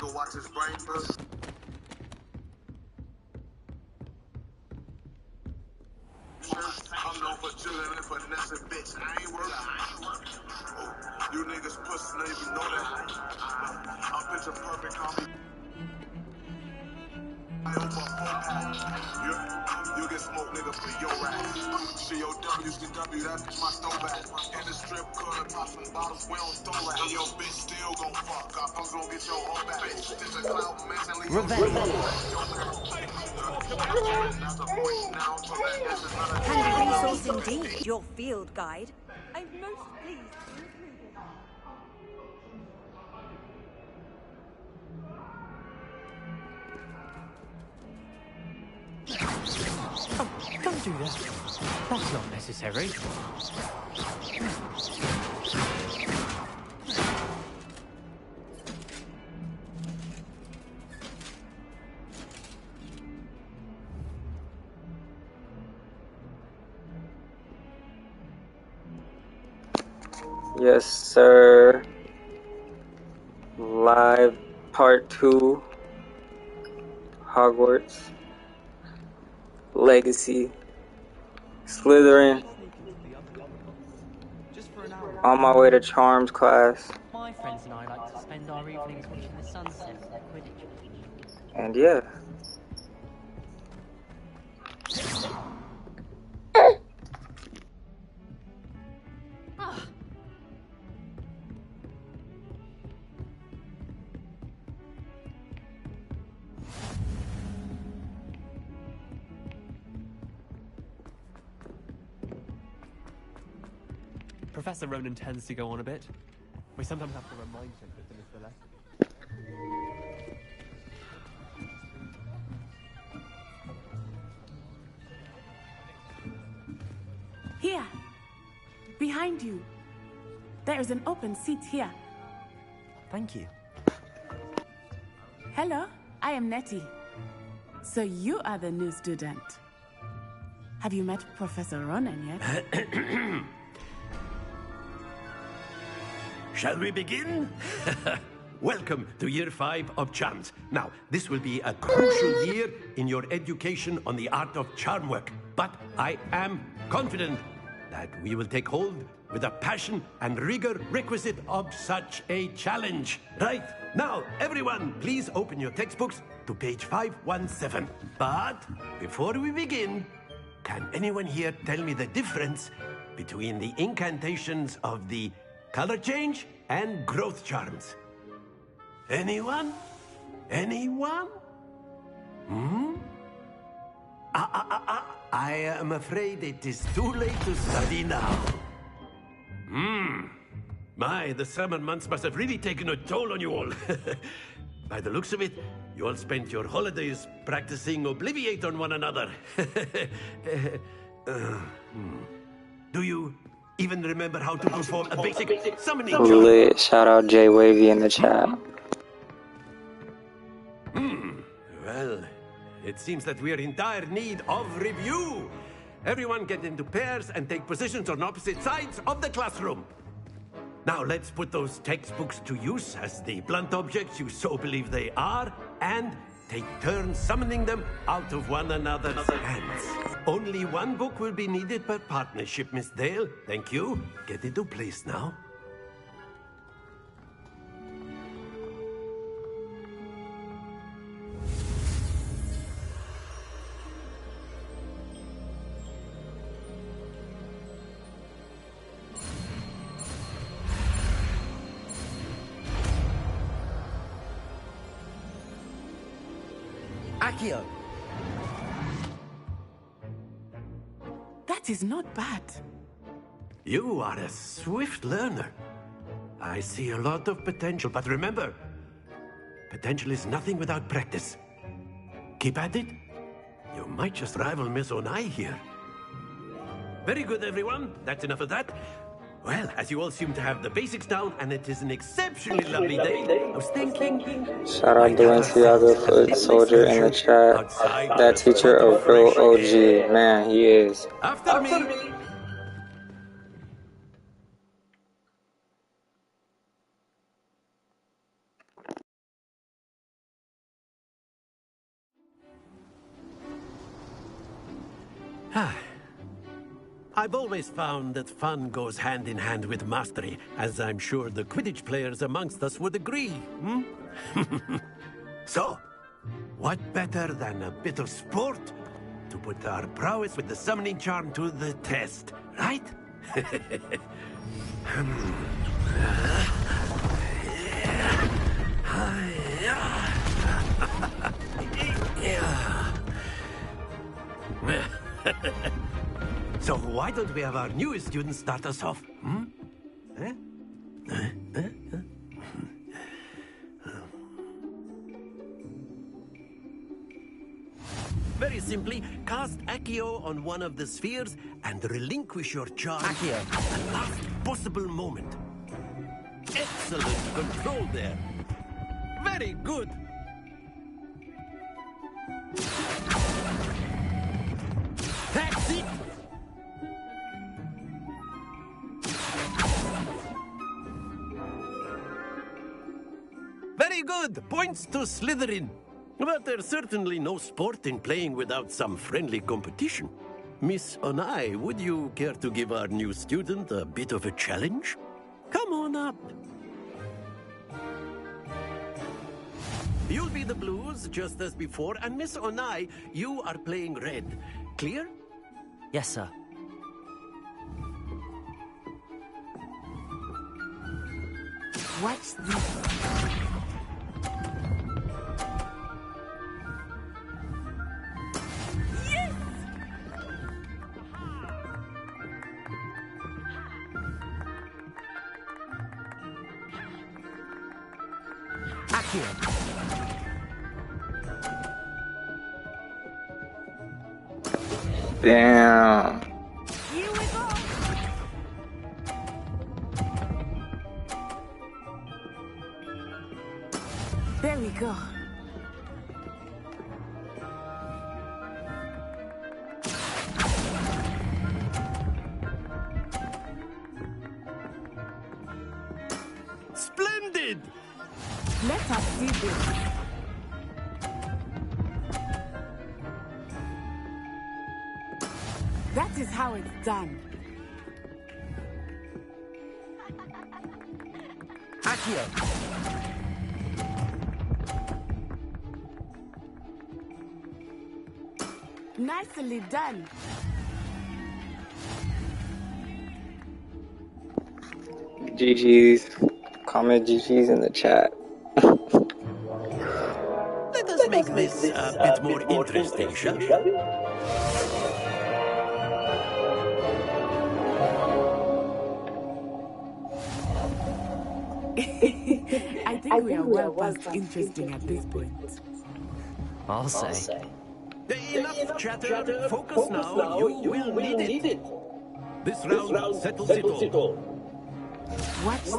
nigga watch his brain burst. I'm known for chillin' and finessing, bitch. I ain't working. Oh, you niggas pussy, don't even know that. I'm picture perfect, call me. I over 4 pounds. You get smoked, nigga, for your ass. C-O-W, C-W, that bitch my throwback. In the strip club and pop some bottles, we don't throw rap. And your bitch still gon' fuck up. I'm gon' get your whole back. Bitch, this a cloud mess and leave your Handy resource indeed, your field guide. I'm most pleased to include it. Oh, don't do that. That's not necessary. Yes, sir. Live part 2. Hogwarts. Legacy. Slytherin. On my way to Charms class. My friends and I like to spend our evenings watching the sunset on the Quidditch pitch. And yeah. Professor Ronan tends to go on a bit. We sometimes have to remind him to finish the lesson. Here, behind you. There is an open seat here. Thank you. Hello, I am Nettie. So you are the new student. Have you met Professor Ronan yet? Shall we begin? Welcome to Year 5 of Charms. Now, this will be a crucial year in your education on the art of charm work. But I am confident that we will take hold with the passion and rigor requisite of such a challenge. Right, now, everyone, please open your textbooks to page 517. But before we begin, can anyone here tell me the difference between the incantations of the color change and growth charms? Anyone? Anyone? I am afraid it is too late to study now. My, the summer months must have really taken a toll on you all. By the looks of it, you all spent your holidays practicing Obliviate on one another. Do you even remember how to perform a basic summoning charm? Lit. Shout out Jay Wavy in the chat. Well, it seems that we are in dire need of review. Everyone get into pairs and take positions on opposite sides of the classroom. Now let's put those textbooks to use as the blunt objects you so believe they are, and take turns summoning them out of one another's hands. Only one book will be needed per partnership, Miss Dale. Thank you. Get into place now. Accio! That is not bad. You are a swift learner. I see a lot of potential, but remember, potential is nothing without practice. Keep at it. You might just rival Miss Onai here. Very good, everyone. That's enough of that. Well, as you all seem to have the basics down, and it is an exceptionally lovely day, I was thinking... Shout out Balenciaga Foot Soldier in the chat. That teacher a real OG. Man, he is. After me. I've always found that fun goes hand in hand with mastery, as I'm sure the Quidditch players amongst us would agree, hmm? So, what better than a bit of sport to put our prowess with the summoning charm to the test, right? So why don't we have our newest student start us off? Hmm? Eh? Very simply, cast Accio on one of the spheres and relinquish your charge Accio. at the last possible moment. Excellent control there. Very good. That's it. Very good. Points to Slytherin. But there's certainly no sport in playing without some friendly competition. Miss Onai, would you care to give our new student a bit of a challenge? Come on up. You'll be the blues, just as before, and Miss Onai, you are playing red. Clear? Yes, sir. Watch this. Accio. Damn. Here we go. There we go. Splendid! Let us see this. That is how it's done. Accio. Nicely done. GG's. Comment GG's in the chat. Let us make this a bit more interesting, shall we? I think we are well past interesting at this point. I'll say. Enough chatter. Focus now. You will need it. This round settles it all. Watch this.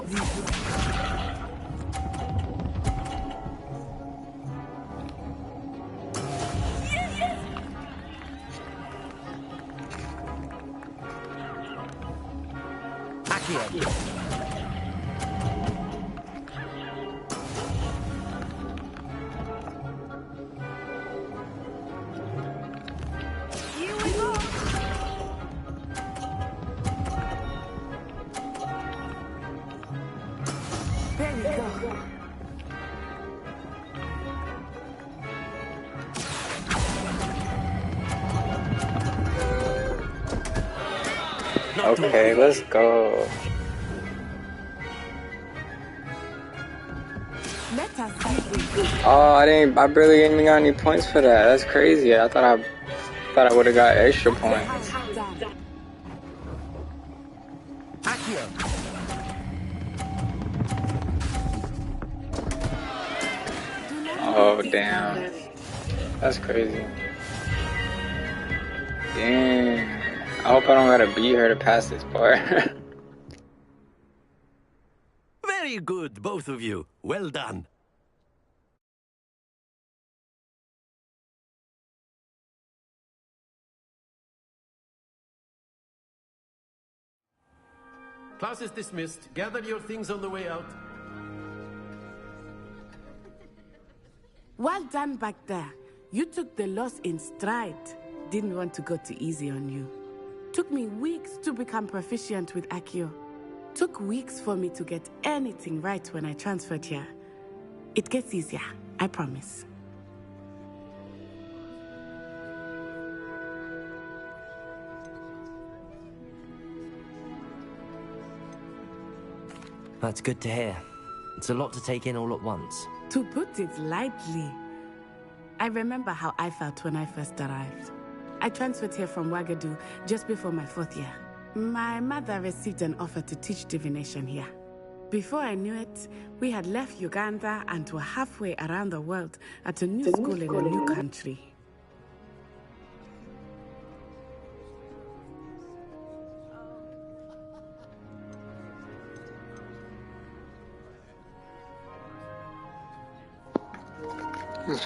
Accio. Here we go. There we go. Okay, let's go. Let us see this. Oh, I barely even got any points for that. That's crazy. I thought I would have got extra points. How it's done. Accio. Oh, damn. That's crazy. Damn. I hope I don't gotta beat her to pass this part. Very good, both of you. Well done. Class is dismissed. Gather your things on the way out. Well done back there. You took the loss in stride. didn't want to go too easy on you. Took me weeks to become proficient with Accio. Took weeks for me to get anything right when I transferred here. It gets easier, I promise. That's good to hear. It's a lot to take in all at once. To put it lightly, I remember how I felt when I first arrived. I transferred here from Wagadu just before my 4th year. My mother received an offer to teach divination here. Before I knew it, we had left Uganda and were halfway around the world at a new school in a new country.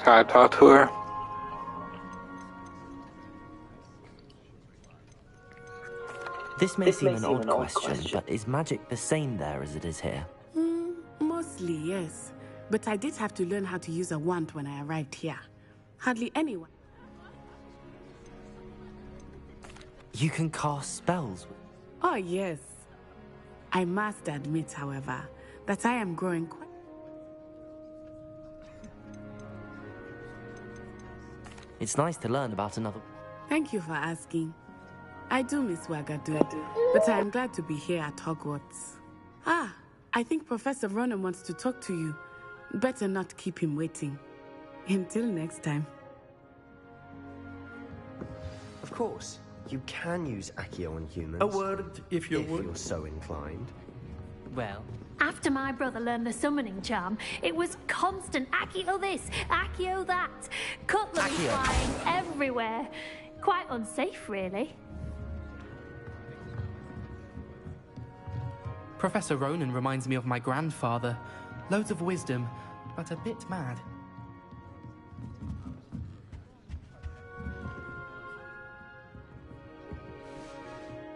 Can I talk to her? This may seem an odd question, but is magic the same there as it is here? Mostly, yes. But I did have to learn how to use a wand when I arrived here. Hardly anyone. You can cast spells. Oh, yes. I must admit, however, that I am growing quite... It's nice to learn about another... Thank you for asking. I do miss Wagadu, but I am glad to be here at Hogwarts. Ah, I think Professor Ronan wants to talk to you. Better not keep him waiting. Until next time. Of course, you can use Accio on humans. A word, if you would. If you're so inclined. Well, After my brother learned the summoning charm, it was constant Accio this, Accio that. Cutlery flying everywhere. Quite unsafe, really. Professor Ronan reminds me of my grandfather. Loads of wisdom, but a bit mad.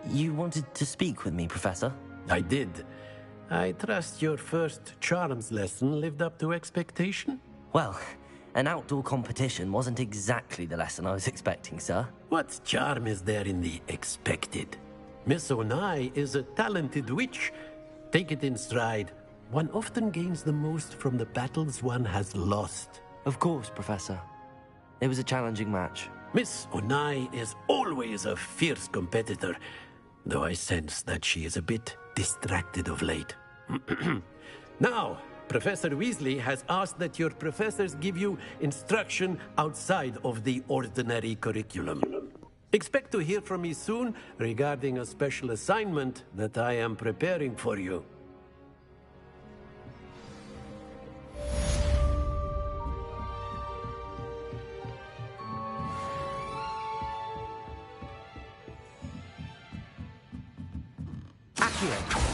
You wanted to speak with me, Professor? I did. I trust your first charms lesson lived up to expectation? Well, an outdoor competition wasn't exactly the lesson I was expecting, sir. What charm is there in the expected? Miss Onai is a talented witch. Take it in stride. One often gains the most from the battles one has lost. Of course, Professor. It was a challenging match. Miss Onai is always a fierce competitor, though I sense that she is a bit distracted of late. Now, Professor Weasley has asked that your professors give you instruction outside of the ordinary curriculum. Expect to hear from me soon regarding a special assignment that I am preparing for you. Accio!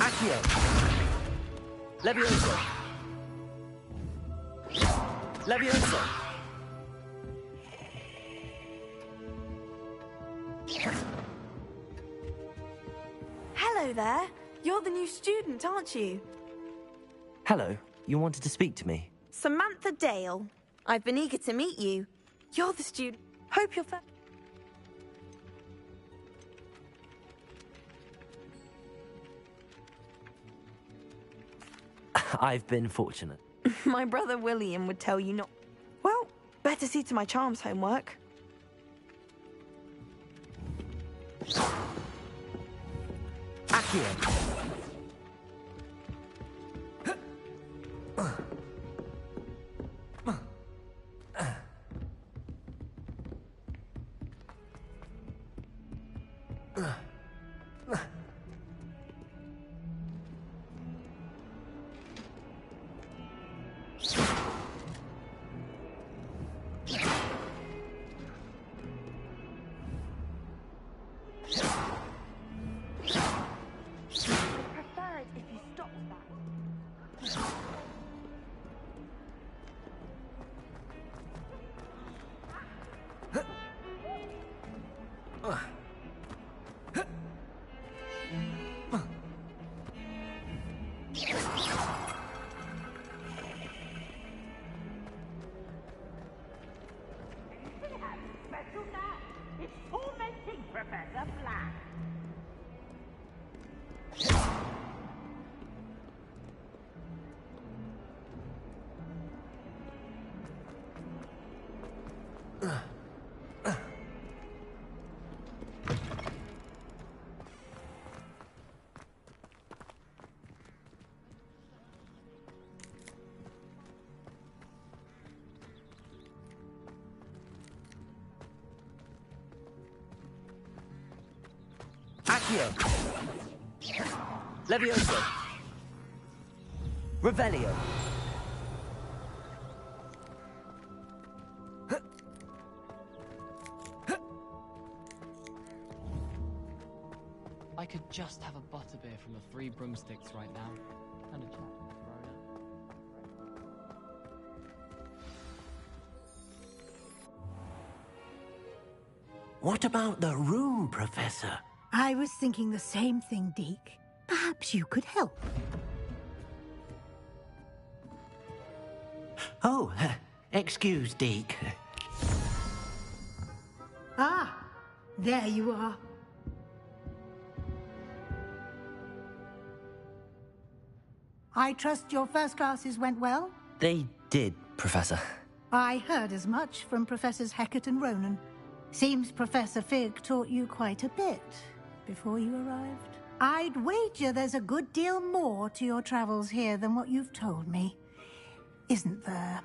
Accio. Levioso. Levioso. Hello there. You're the new student, aren't you? Hello. You wanted to speak to me? Samantha Dale. I've been eager to meet you. You're the student. Hope you're I've been fortunate. My brother William would tell you not. Well, better see to my charms homework. Accio. Prefer it if you stopped that. It's tormenting Professor Black. Accio. Levioso. Revelio. I could just have a butterbeer from the Three Broomsticks right now. And a chat with Verona. What about the room, Professor? I was thinking the same thing, Deke. Perhaps you could help. Oh, excuse, Deke. Ah, there you are. I trust your first classes went well? They did, Professor. I heard as much from Professors Hecat and Ronan. Seems Professor Fig taught you quite a bit before you arrived. I'd wager there's a good deal more to your travels here than what you've told me. Isn't there?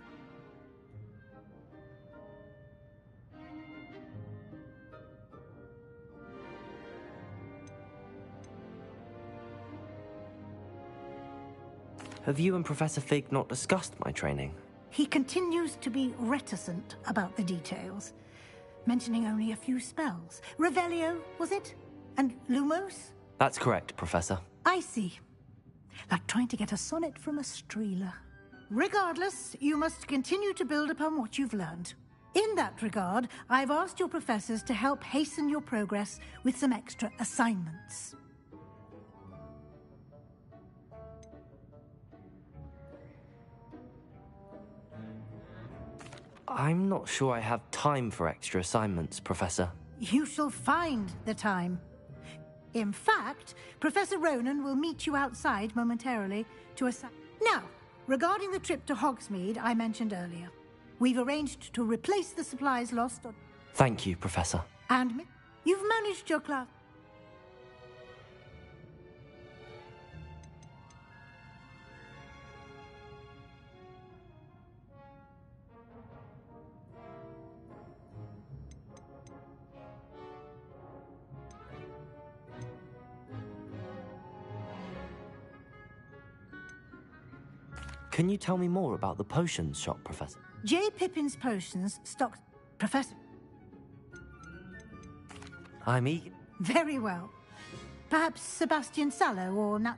Have you and Professor Fig not discussed my training? He continues to be reticent about the details, mentioning only a few spells. Revelio, was it? And Lumos? That's correct, Professor. I see. Like trying to get a sonnet from a streeler. Regardless, you must continue to build upon what you've learned. In that regard, I've asked your professors to help hasten your progress with some extra assignments. I'm not sure I have time for extra assignments, Professor. You shall find the time. In fact, Professor Ronan will meet you outside momentarily to assign... Now, regarding the trip to Hogsmeade I mentioned earlier, we've arranged to replace the supplies lost on... Thank you, Professor. And you've managed your class... Can you tell me more about the potions shop, Professor? J. Pippin's Potions stocked... Professor... I'm eager. Very well. Perhaps Sebastian Sallow or Nat...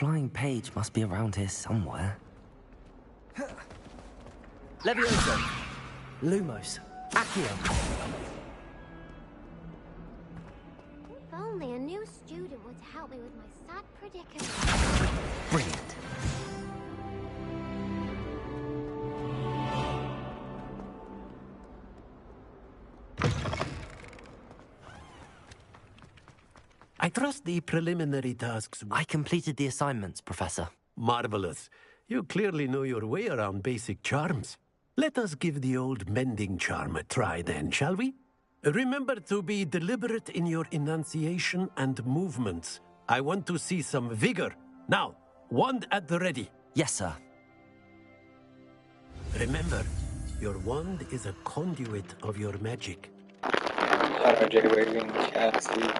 flying page must be around here somewhere. Levioso! Lumos! Accio! If only a new student would help me with my sad predicament. Brilliant. I trust the preliminary tasks... I completed the assignments, Professor. Marvelous. You clearly know your way around basic charms. Let us give the old mending charm a try then, shall we? Remember to be deliberate in your enunciation and movements. I want to see some vigor. Now, wand at the ready. Yes, sir. Remember, your wand is a conduit of your magic. RJ waving chat, Steve.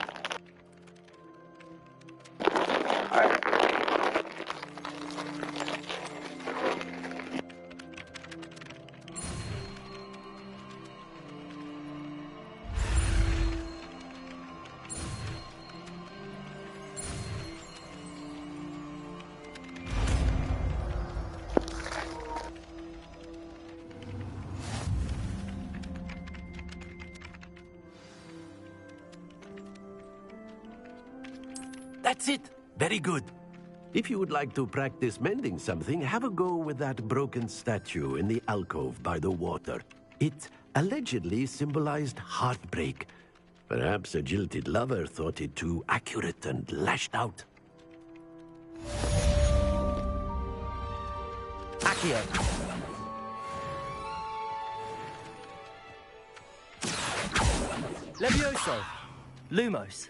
That's it. Very good. If you would like to practice mending something, have a go with that broken statue in the alcove by the water. It allegedly symbolized heartbreak. Perhaps a jilted lover thought it too accurate and lashed out. Accio! Levioso! Lumos!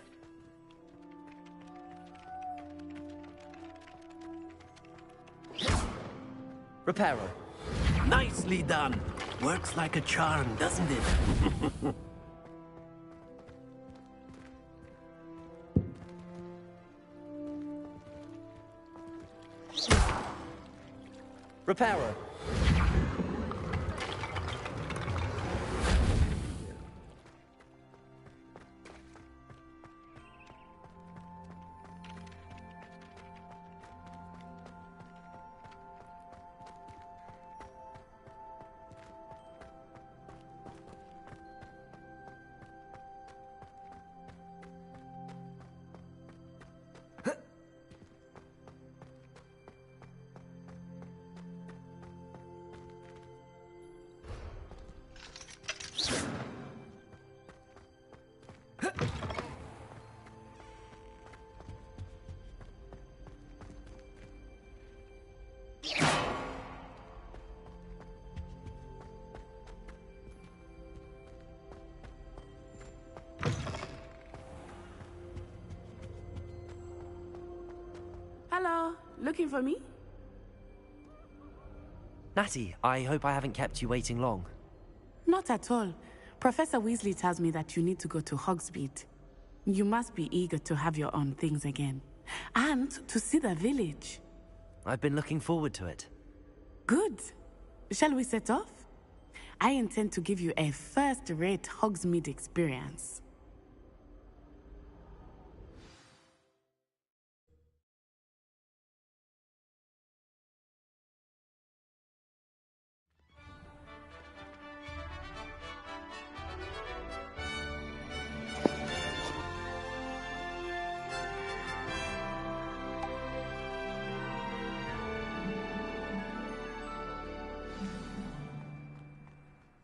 Reparo. Nicely done. Works like a charm, doesn't it? Reparo. Hello, looking for me? Natty, I hope I haven't kept you waiting long. Not at all. Professor Weasley tells me that you need to go to Hogsmeade. You must be eager to have your own things again. And to see the village. I've been looking forward to it. Good. Shall we set off? I intend to give you a first-rate Hogsmeade experience.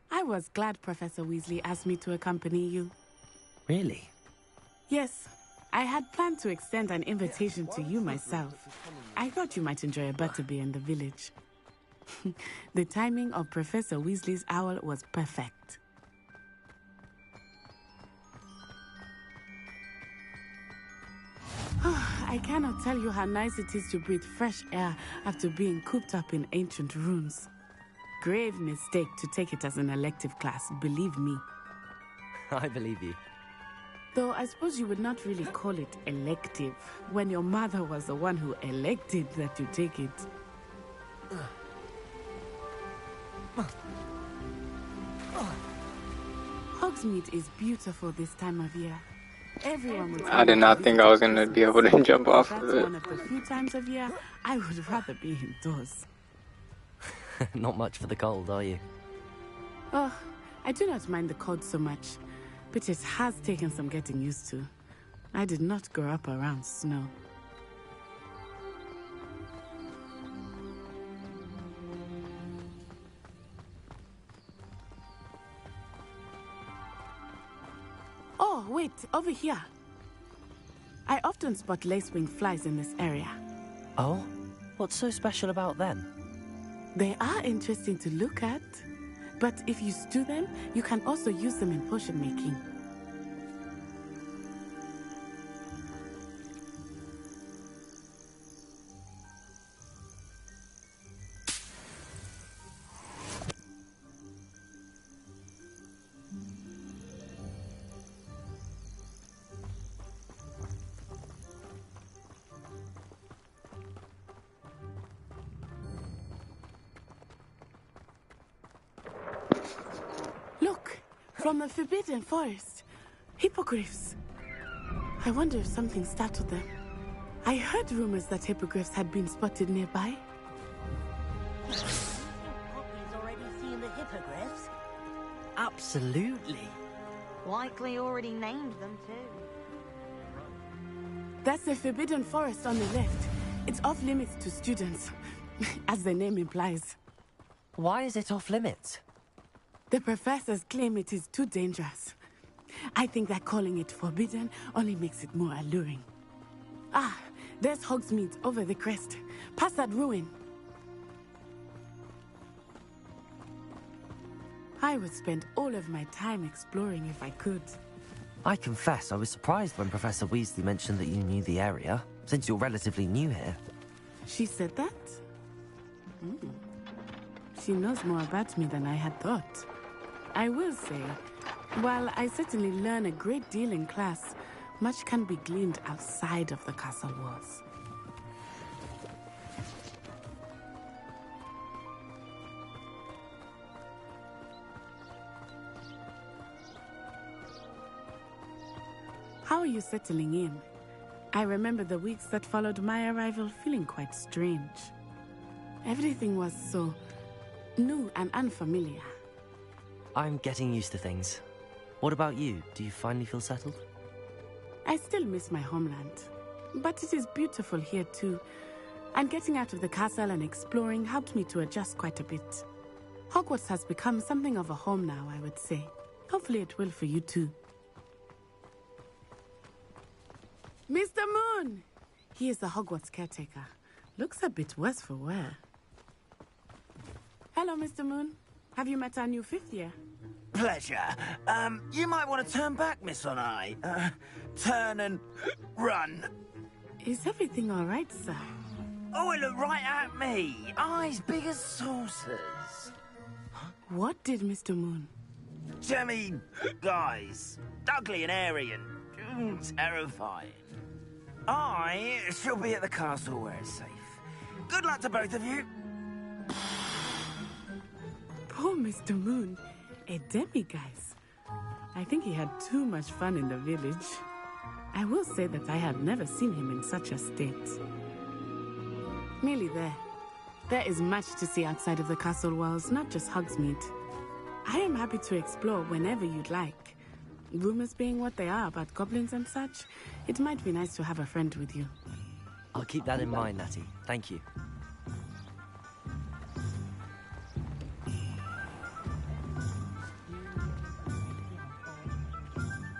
I was glad Professor Weasley asked me to accompany you. Really? Yes. I had planned to extend an invitation to you myself. I thought you might enjoy a butterbeer in the village. The timing of Professor Weasley's owl was perfect. I cannot tell you how nice it is to breathe fresh air after being cooped up in ancient ruins. Grave mistake to take it as an elective class, believe me. I believe you. Though I suppose you would not really call it elective when your mother was the one who elected that you take it. Hogsmeade is beautiful this time of year. Everyone would I tell did me to not think visit I it was for gonna be Christmas. able to jump off That's of it. one of the few times of year I would rather be indoors. Not much for the cold, are you? Oh, I do not mind the cold so much, but it has taken some getting used to. I did not grow up around snow. Oh, wait, over here. I often spot lacewing flies in this area. Oh? What's so special about them? They are interesting to look at, but if you stew them, you can also use them in potion making. Look, from the Forbidden Forest. Hippogriffs. I wonder if something startled them. I heard rumors that hippogriffs had been spotted nearby. Poppy's already seen the hippogriffs. Absolutely. Likely already named them too. That's the Forbidden Forest on the left. It's off limits to students, as the name implies. Why is it off limits? The professors claim it is too dangerous. I think that calling it forbidden only makes it more alluring. Ah, there's Hogsmeade over the crest. Past that ruin. I would spend all of my time exploring if I could. I confess I was surprised when Professor Weasley mentioned that you knew the area, since you're relatively new here. She said that? She knows more about me than I had thought. I will say, while I certainly learn a great deal in class, much can be gleaned outside of the castle walls. How are you settling in? I remember the weeks that followed my arrival feeling quite strange. Everything was so new and unfamiliar. I'm getting used to things. What about you? Do you finally feel settled? I still miss my homeland, but it is beautiful here too. And getting out of the castle and exploring helped me to adjust quite a bit. Hogwarts has become something of a home now, I would say. Hopefully it will for you too. Mr. Moon! He is the Hogwarts caretaker. Looks a bit worse for wear. Hello, Mr. Moon. Have you met our new fifth year? Pleasure. You might want to turn back, Miss Onai. Turn and run. Is everything all right, sir? Oh, it looked right at me. Eyes big as saucers. What did Mr. Moon? Jemmy, guys. Ugly and airy and terrifying. I shall be at the castle where it's safe. Good luck to both of you. Poor Mr. Moon. A demiguise. I think he had too much fun in the village. I will say that I have never seen him in such a state. Nearly there. There is much to see outside of the castle walls, not just Hogsmeade. I am happy to explore whenever you'd like. Rumors being what they are about goblins and such, it might be nice to have a friend with you. I'll keep that in mind, Natty. Thank you.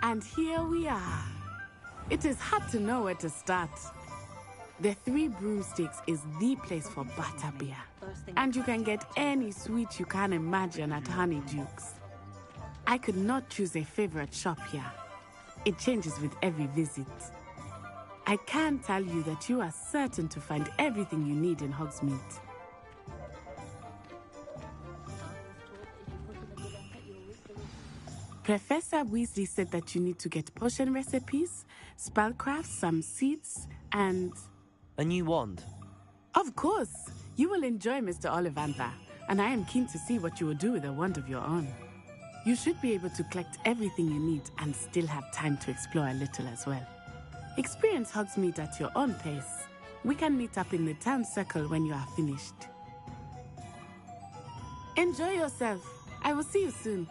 And here we are. It is hard to know where to start. The Three Broomsticks is the place for butterbeer. And you can get any sweet you can imagine at Honeyduke's. I could not choose a favorite shop here. It changes with every visit. I can tell you that you are certain to find everything you need in Hogsmeade. Professor Weasley said that you need to get potion recipes, spellcrafts, some seeds, and... A new wand? Of course! You will enjoy Mr. Ollivander, and I am keen to see what you will do with a wand of your own. You should be able to collect everything you need and still have time to explore a little as well. Experience Hogsmeade at your own pace. We can meet up in the town circle when you are finished. Enjoy yourself. I will see you soon.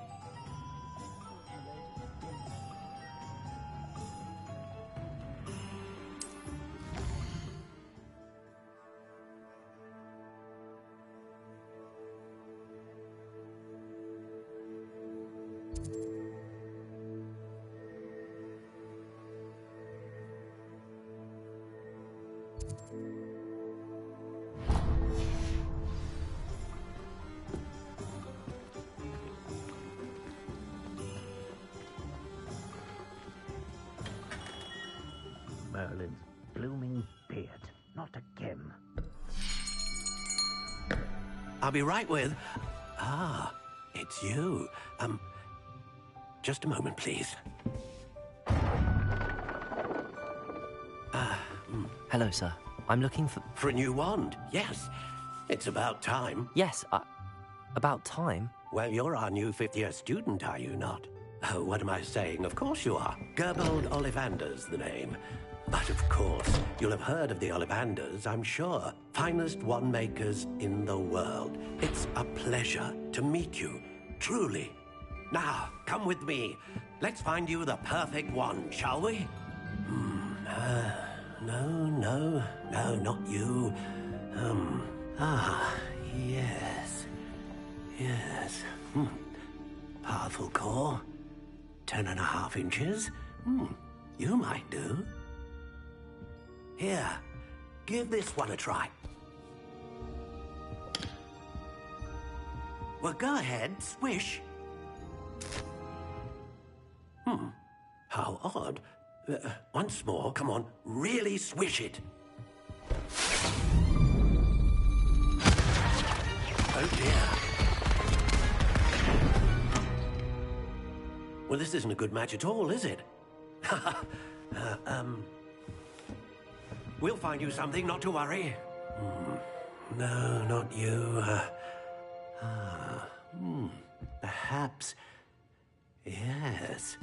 Merlin's blooming beard. Not again. I'll be right with... Ah, it's you. Just a moment, please. Hello, sir. I'm looking for... For a new wand, yes. It's about time. Yes, about time? Well, you're our new fifth-year student, are you not? Oh, what am I saying? Of course you are. Gerbold Ollivander's the name. But of course, you'll have heard of the Ollivanders, I'm sure. Finest wand makers in the world. It's a pleasure to meet you, truly. Now, come with me. Let's find you the perfect wand, shall we? No, not you. Yes. Powerful core. 10.5 inches. You might do. Here, give this one a try. Well, go ahead, swish. How odd. Once more, come on, really swish it. Oh dear. Well, this isn't a good match at all, is it? We'll find you something, not to worry. No, not you. Perhaps... Yes.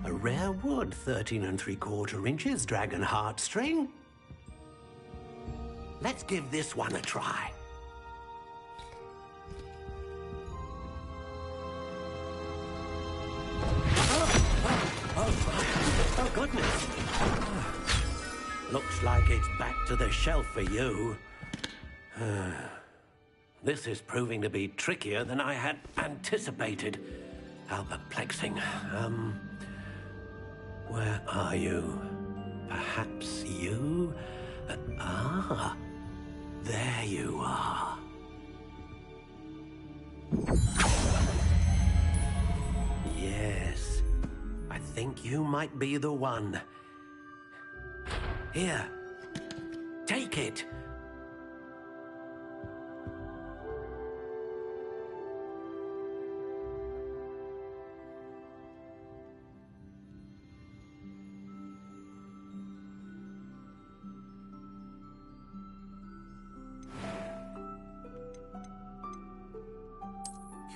A rare wood, 13 3/4 inches, dragon heartstring. Let's give this one a try. Oh, goodness. Looks like it's back to the shelf for you. This is proving to be trickier than I had anticipated. How perplexing. Where are you? Perhaps you? There you are. Yes, I think you might be the one. Here, take it.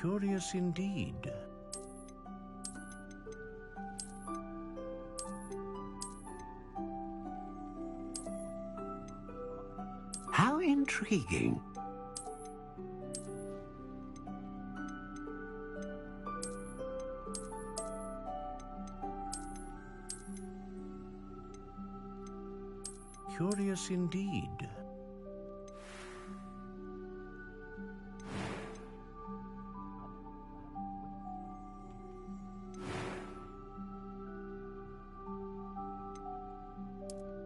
Curious indeed. How intriguing. Curious indeed.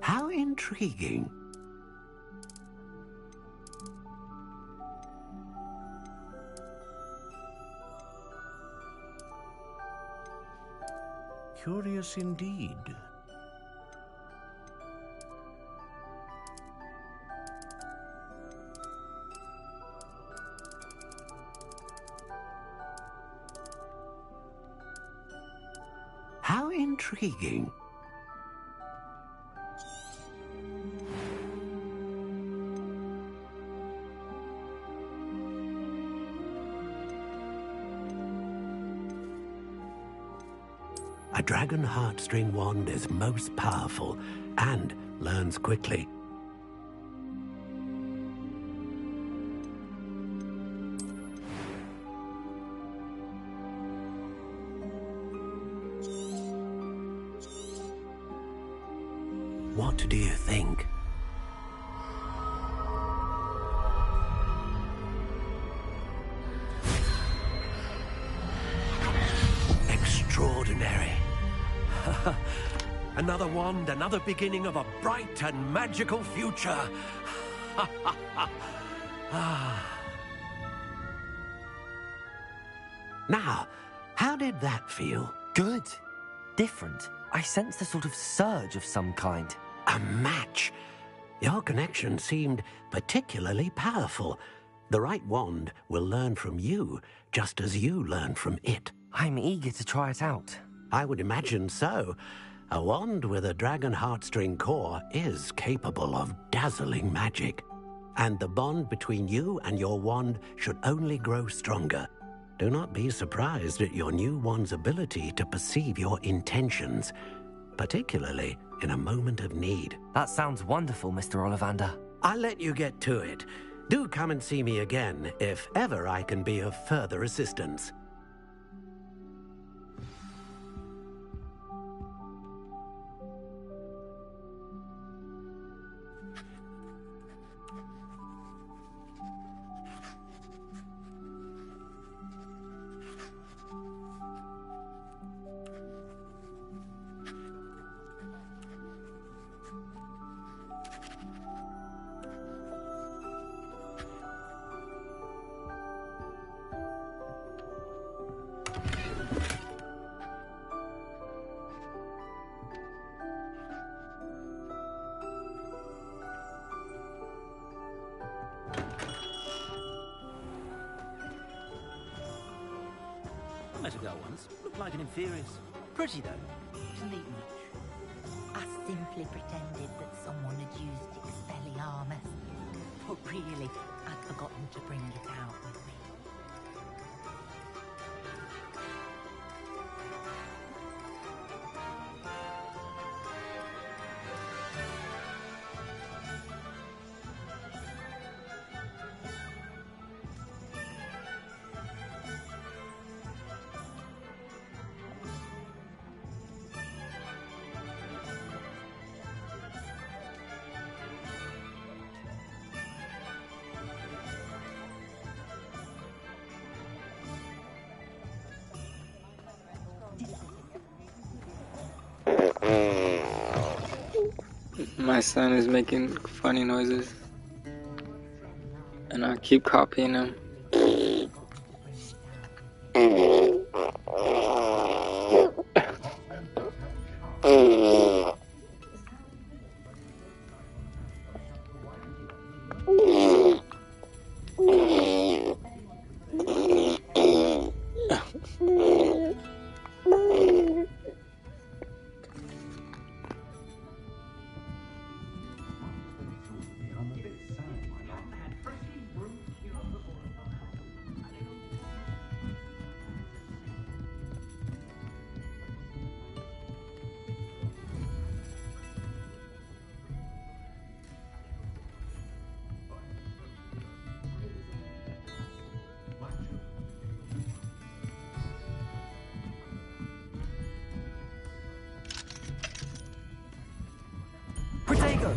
How intriguing. Curious indeed. How intriguing. A dragon heartstring wand is most powerful and learns quickly. What do you think? Extraordinary. Another wand, another beginning of a bright and magical future. Now, how did that feel? Good. Different. I sensed a sort of surge of some kind. A match. Your connection seemed particularly powerful. The right wand will learn from you, just as you learn from it. I'm eager to try it out. I would imagine so. A wand with a dragon heartstring core is capable of dazzling magic. And the bond between you and your wand should only grow stronger. Do not be surprised at your new wand's ability to perceive your intentions, particularly in a moment of need. That sounds wonderful, Mr. Ollivander. I'll let you get to it. Do come and see me again if ever I can be of further assistance. I met a girl once. Looked like an inferior's. Pretty, though. Didn't eat much. I simply pretended that someone had used Expelliarmus. But really, I'd forgotten to bring it out with me. My son is making funny noises, and I keep copying him. Protego!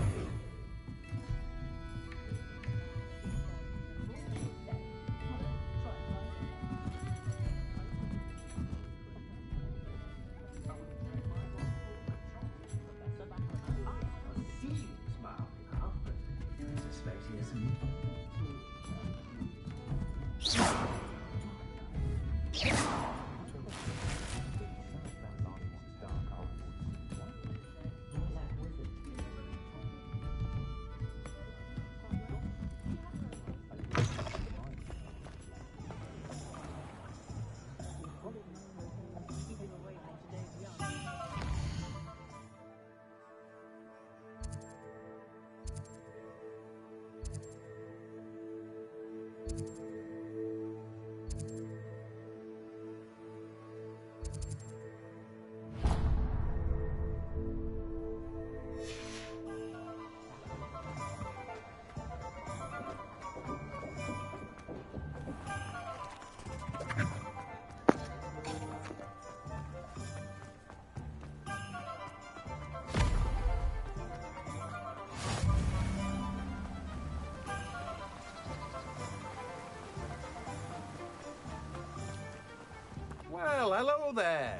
Well, hello there.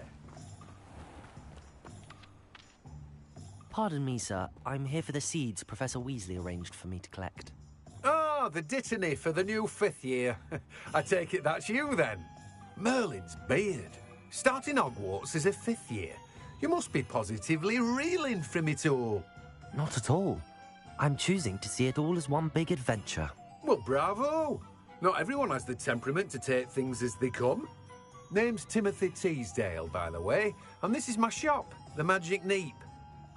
Pardon me, sir. I'm here for the seeds Professor Weasley arranged for me to collect. Ah, the dittany for the new 5th year. I take it that's you, then. Merlin's beard. Starting Hogwarts as a 5th year. You must be positively reeling from it all. Not at all. I'm choosing to see it all as one big adventure. Well, bravo. Not everyone has the temperament to take things as they come. Name's Timothy Teasdale, by the way, and this is my shop, the Magic Neep.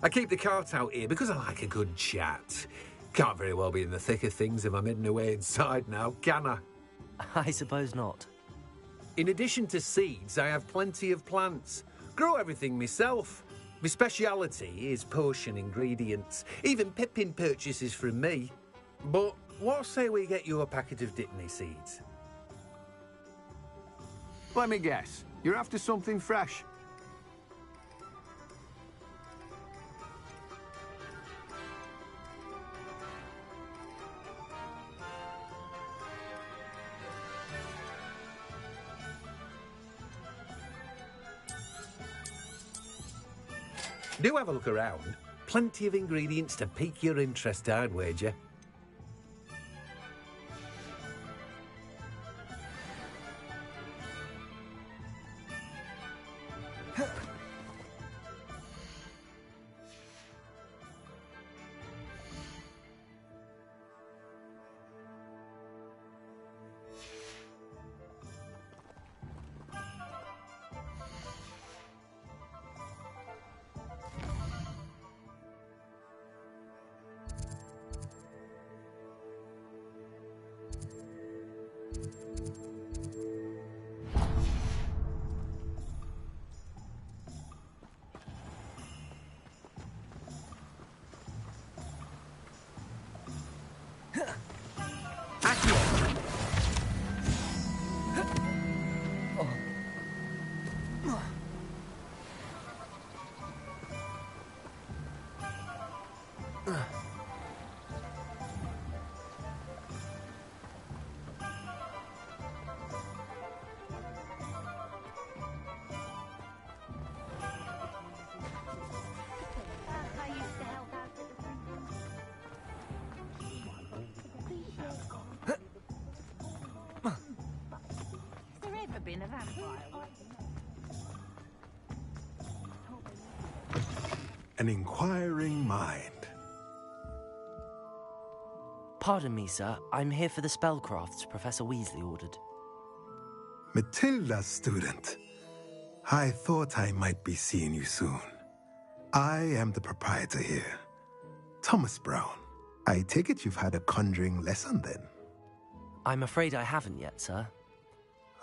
I keep the cart out here because I like a good chat. Can't very well be in the thick of things if I'm hidden away inside now, can I? I suppose not. In addition to seeds, I have plenty of plants. Grow everything myself. My speciality is potion ingredients. Even Pippin purchases from me. But what say we get you a packet of Dittany seeds? Let me guess. You're after something fresh. Do have a look around. Plenty of ingredients to pique your interest, I'd wager. Been a vampire. An inquiring mind. Pardon me, sir. I'm here for the spellcrafts Professor Weasley ordered. Matilda's student. I thought I might be seeing you soon. I am the proprietor here, Thomas Brown. I take it you've had a conjuring lesson then? I'm afraid I haven't yet, sir.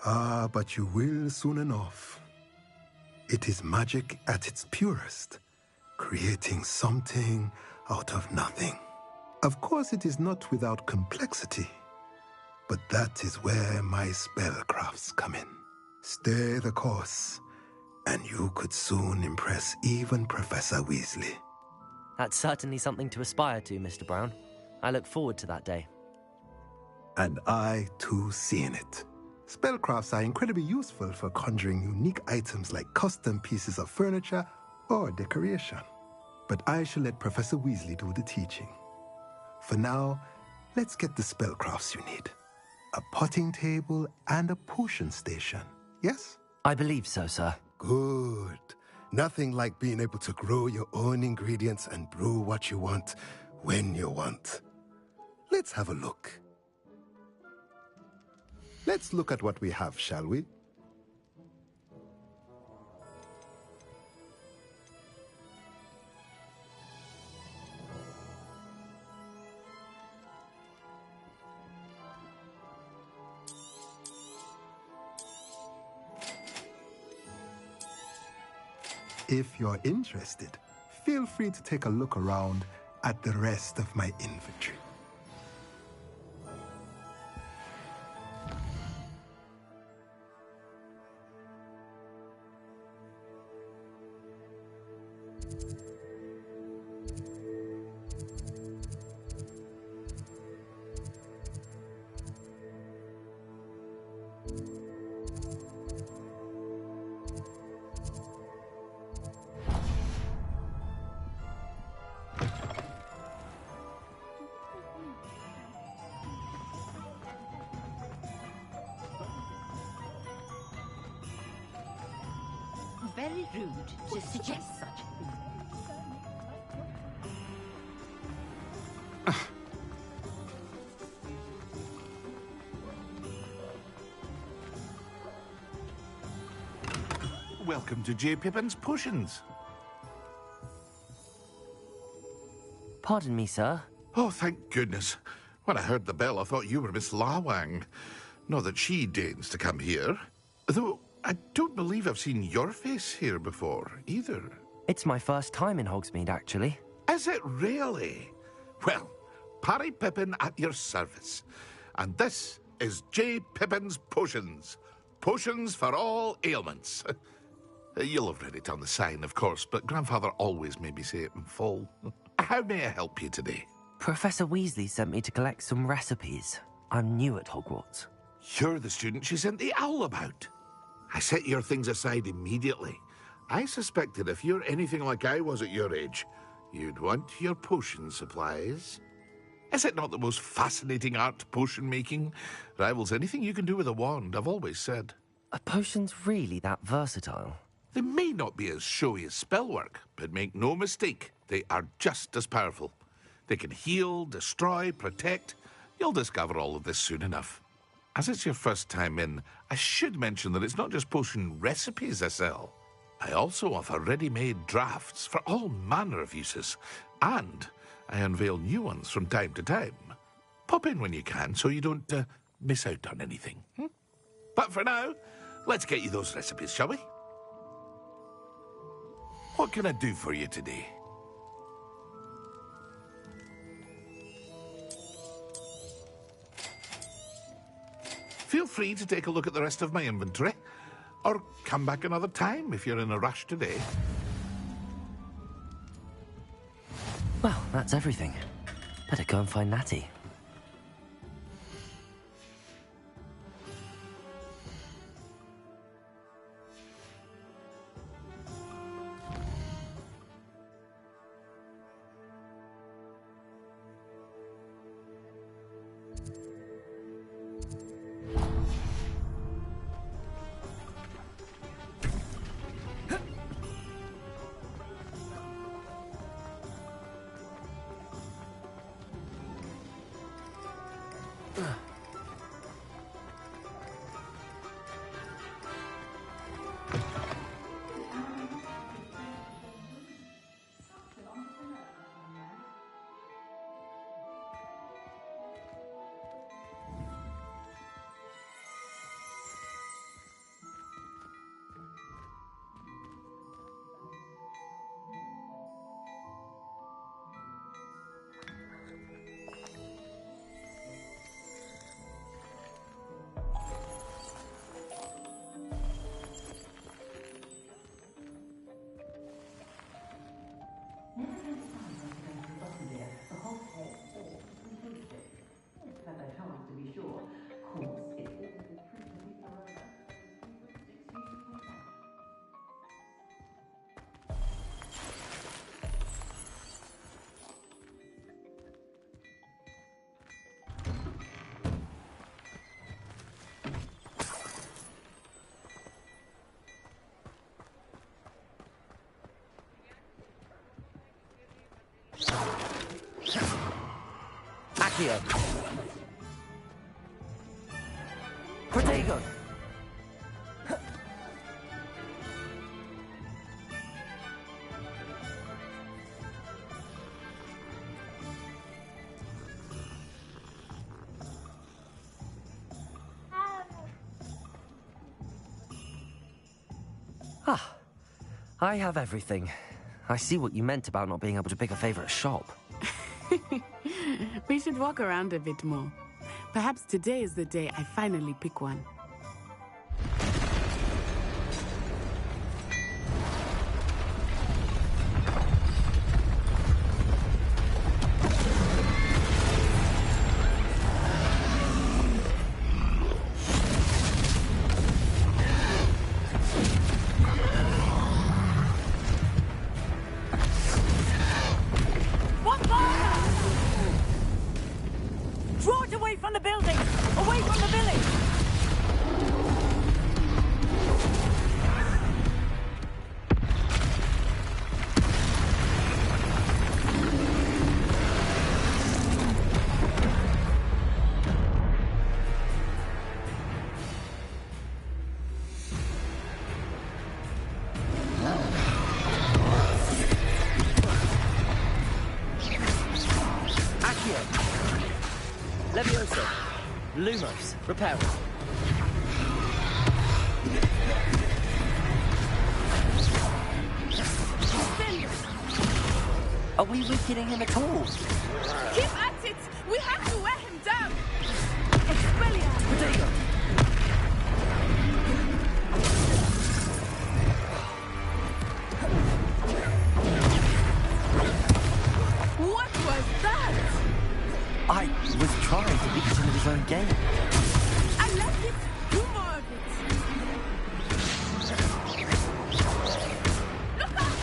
Ah, but you will soon enough. It is magic at its purest, creating something out of nothing. Of course, it is not without complexity, but that is where my spellcrafts come in. Stay the course, and you could soon impress even Professor Weasley. That's certainly something to aspire to, Mr. Brown. I look forward to that day. And I, too, seeing it. Spellcrafts are incredibly useful for conjuring unique items like custom pieces of furniture or decoration. But I shall let Professor Weasley do the teaching. For now, let's get the spellcrafts you need. A potting table and a potion station, yes? I believe so, sir. Good. Nothing like being able to grow your own ingredients and brew what you want when you want. Let's have a look. Let's look at what we have, shall we? If you're interested, feel free to take a look around at the rest of my inventory. very rude to suggest such. Welcome to J. Pippin's Potions. Pardon me, sir. Oh, thank goodness. When I heard the bell, I thought you were Miss Lawang. Not that she deigns to come here. Though, I don't believe I've seen your face here before, either. It's my first time in Hogsmeade, actually. Is it really? Well, Parry Pippin at your service. And this is J. Pippin's Potions. Potions for all ailments. You'll have read it on the sign, of course, but Grandfather always made me say it in full. How may I help you today? Professor Weasley sent me to collect some recipes. I'm new at Hogwarts. You're the student she sent the owl about. I set your things aside immediately. I suspected if you're anything like I was at your age, you'd want your potion supplies. Is it not the most fascinating art, potion making? Rivals anything you can do with a wand, I've always said. Are potions really that versatile? They may not be as showy as spellwork, but make no mistake, they are just as powerful. They can heal, destroy, protect. You'll discover all of this soon enough. As it's your first time in, I should mention that it's not just potion recipes I sell. I also offer ready-made drafts for all manner of uses, and I unveil new ones from time to time. Pop in when you can so you don't miss out on anything. But for now, let's get you those recipes, shall we? What can I do for you today? Feel free to take a look at the rest of my inventory, or come back another time if you're in a rush today. Well, that's everything. Better go and find Natty. Accio. Protego. Ah, I have everything. I see what you meant about not being able to pick a favorite shop. We should walk around a bit more. Perhaps today is the day I finally pick one. Draw it away from the building! Away from the village! Lumos, repairer. Are we weakening him at all? Keep at it! We have to wear him down! Expelliarmus! Potato! What was that? I was trying to beat him at his own game. I like it! Do more of it! Look out!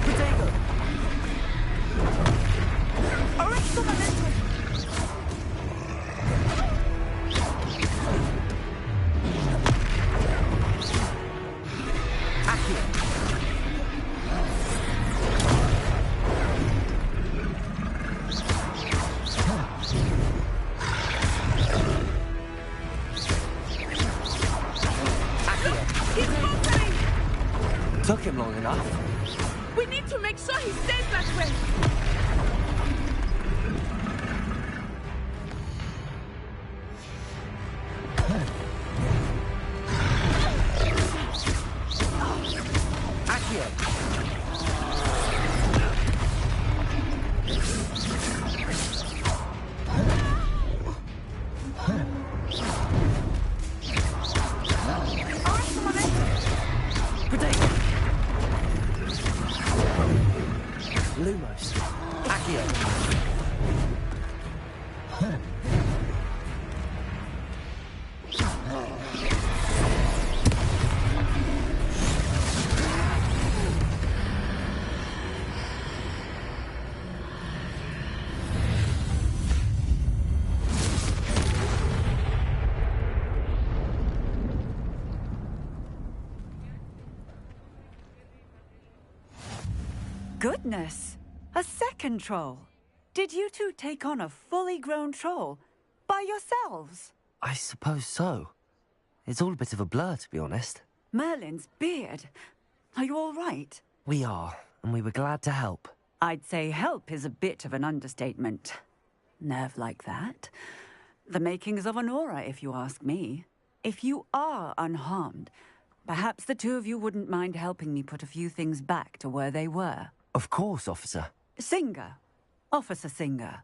Potato! Arresto momentum! Took him long enough. We need to make sure he stays that way! Accio! Potato! Lumos. Accio. Goodness! A second troll! Did you two take on a fully grown troll? By yourselves? I suppose so. It's all a bit of a blur, to be honest. Merlin's beard. Are you all right? We are, and we were glad to help. I'd say help is a bit of an understatement. Nerve like that. The makings of an aura, if you ask me. If you are unharmed, perhaps the two of you wouldn't mind helping me put a few things back to where they were. Of course, officer. Singer. Officer Singer.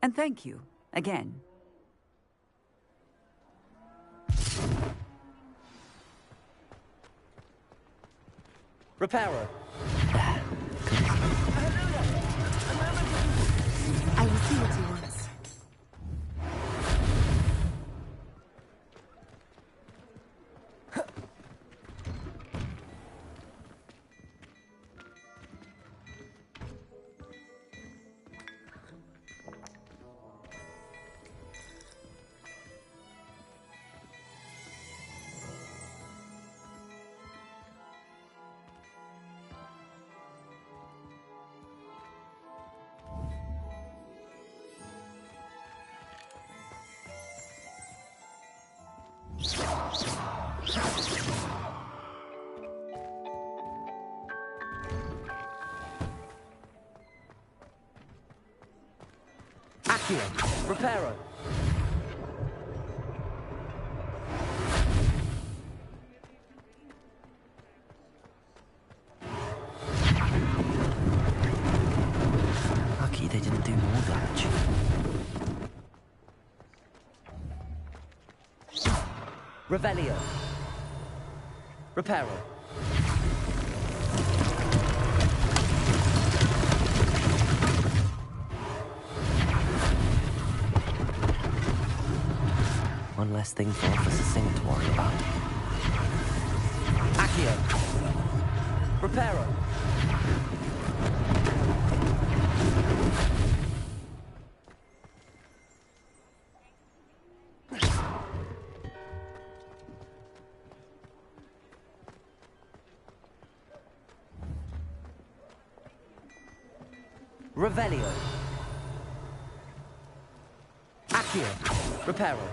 And thank you, again. Repairer. I will see what he wants. Accio. Repairer. Lucky they didn't do more damage. Revelio. Repairer. One less thing for Officer Singer to worry about. Accio. Repairer. Revelio. Accio. Repairer.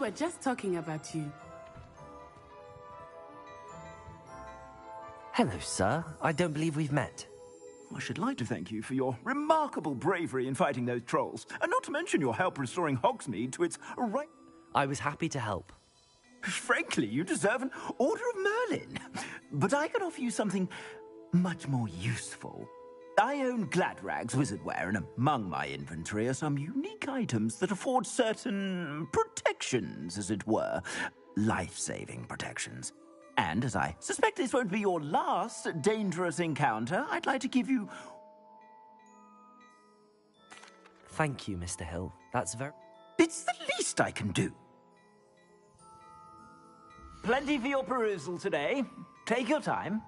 were just talking about you. Hello, sir. I don't believe we've met. I should like to thank you for your remarkable bravery in fighting those trolls, and not to mention your help restoring Hogsmeade to its right... I was happy to help. Frankly, you deserve an Order of Merlin. But I can offer you something much more useful. I own Gladrag's wizardware, and among my inventory are some unique items that afford certain protections, as it were. Life-saving protections. And as I suspect this won't be your last dangerous encounter, I'd like to give you... Thank you, Mr. Hill. That's very... It's the least I can do. Plenty for your perusal today. Take your time.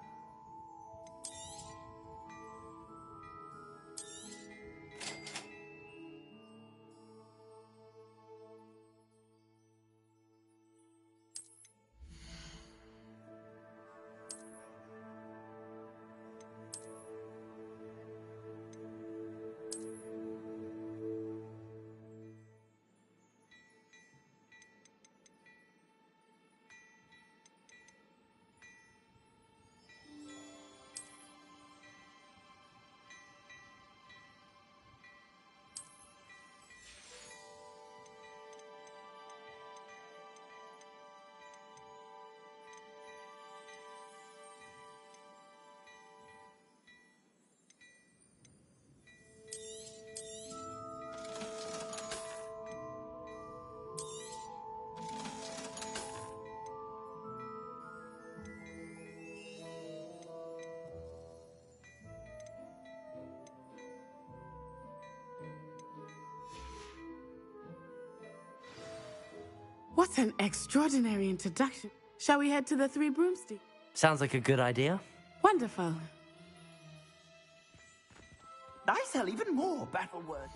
What an extraordinary introduction. Shall we head to the Three Broomsticks? Sounds like a good idea. Wonderful. I sell even more battle words.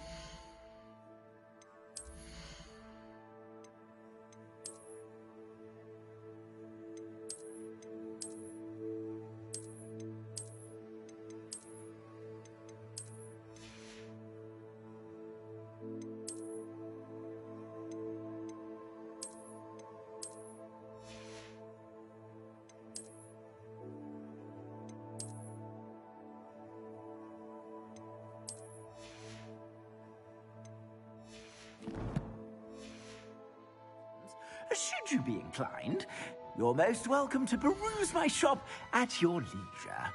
Should you be inclined, you're most welcome to peruse my shop at your leisure.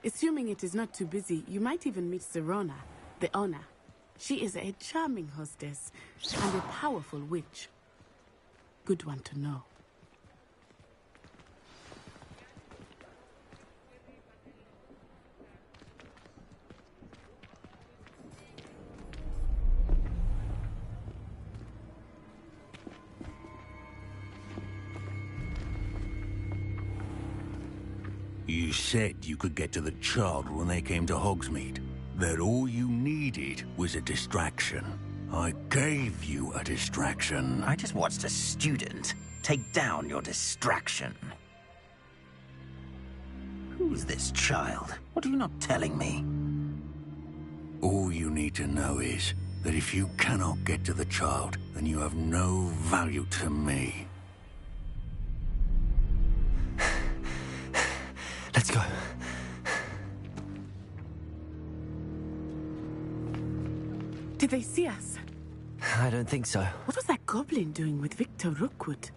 Assuming it is not too busy, you might even meet Serona, the owner. She is a charming hostess and a powerful witch. Good one to know. You said you could get to the child when they came to Hogsmeade. That all you needed was a distraction. I gave you a distraction. I just watched a student take down your distraction. Who's this child? What are you not telling me? All you need to know is that if you cannot get to the child, then you have no value to me. Let's go. Did they see us? I don't think so. What was that goblin doing with Victor Rookwood?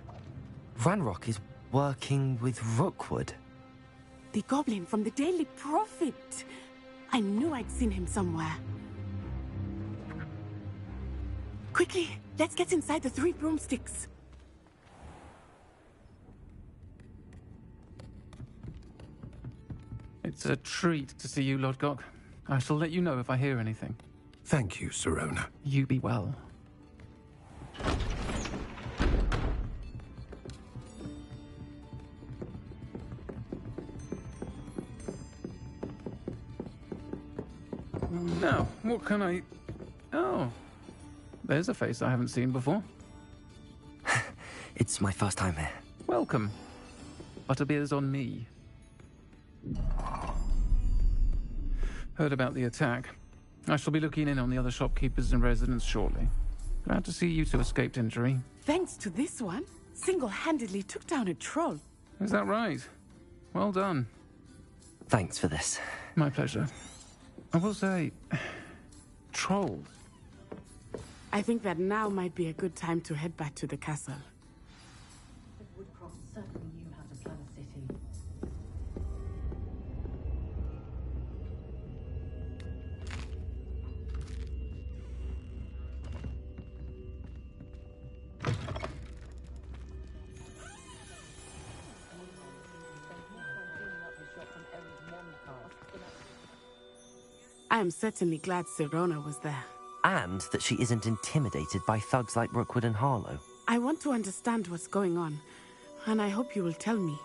Ranrock is working with Rookwood. The goblin from the Daily Prophet. I knew I'd seen him somewhere. Quickly, let's get inside the Three Broomsticks. It's a treat to see you, Lodgok. I shall let you know if I hear anything. Thank you, Serona. You be well. Now, what can I... Oh, there's a face I haven't seen before. It's my first time here. Welcome. Butterbeer's on me. Heard about the attack. I shall be looking in on the other shopkeepers and residents shortly. Glad to see you two escaped injury. Thanks to this one, single-handedly took down a troll. Is that right? Well done. Thanks for this. My pleasure. I will say... trolls. I think that now might be a good time to head back to the castle. Woodcroft certainly knew how to plan a city. I am certainly glad Sirona was there. And that she isn't intimidated by thugs like Rookwood and Harlow. I want to understand what's going on, and I hope you will tell me.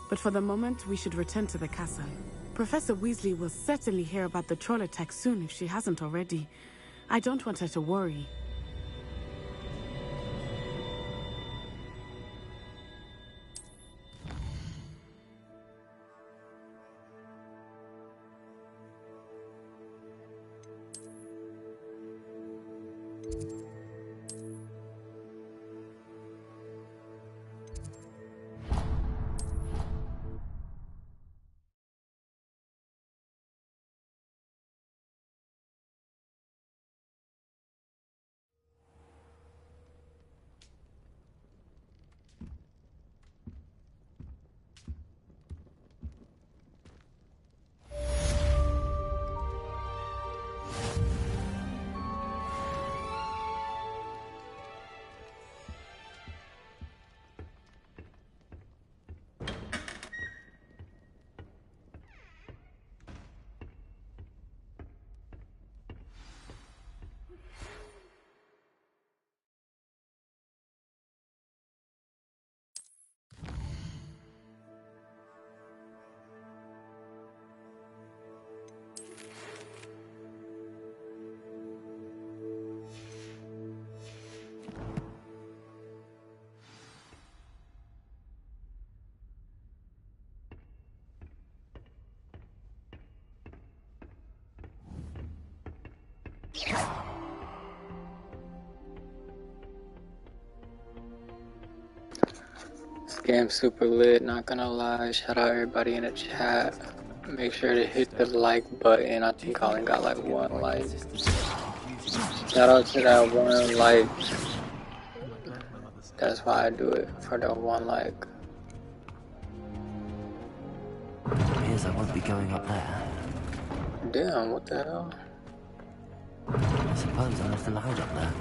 But for the moment, we should return to the castle. Professor Weasley will certainly hear about the troll attack soon if she hasn't already. I don't want her to worry. This game's super lit, not gonna lie. Shout out everybody in the chat. Make sure to hit the like button. I think I only got like 1 like. Shout out to that 1 like. That's why I do it, for the 1 like. Appears I won't be going up there. Damn, what the hell? I suppose I'm nothing to hide up there.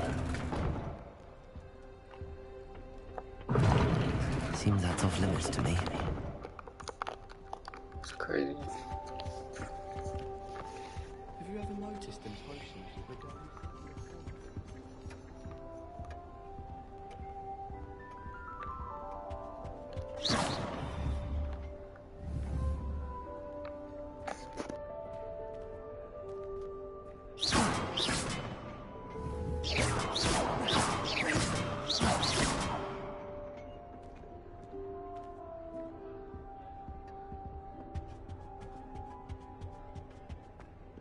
Seems that's off limits to me. It's crazy. Have you ever noticed in potions with the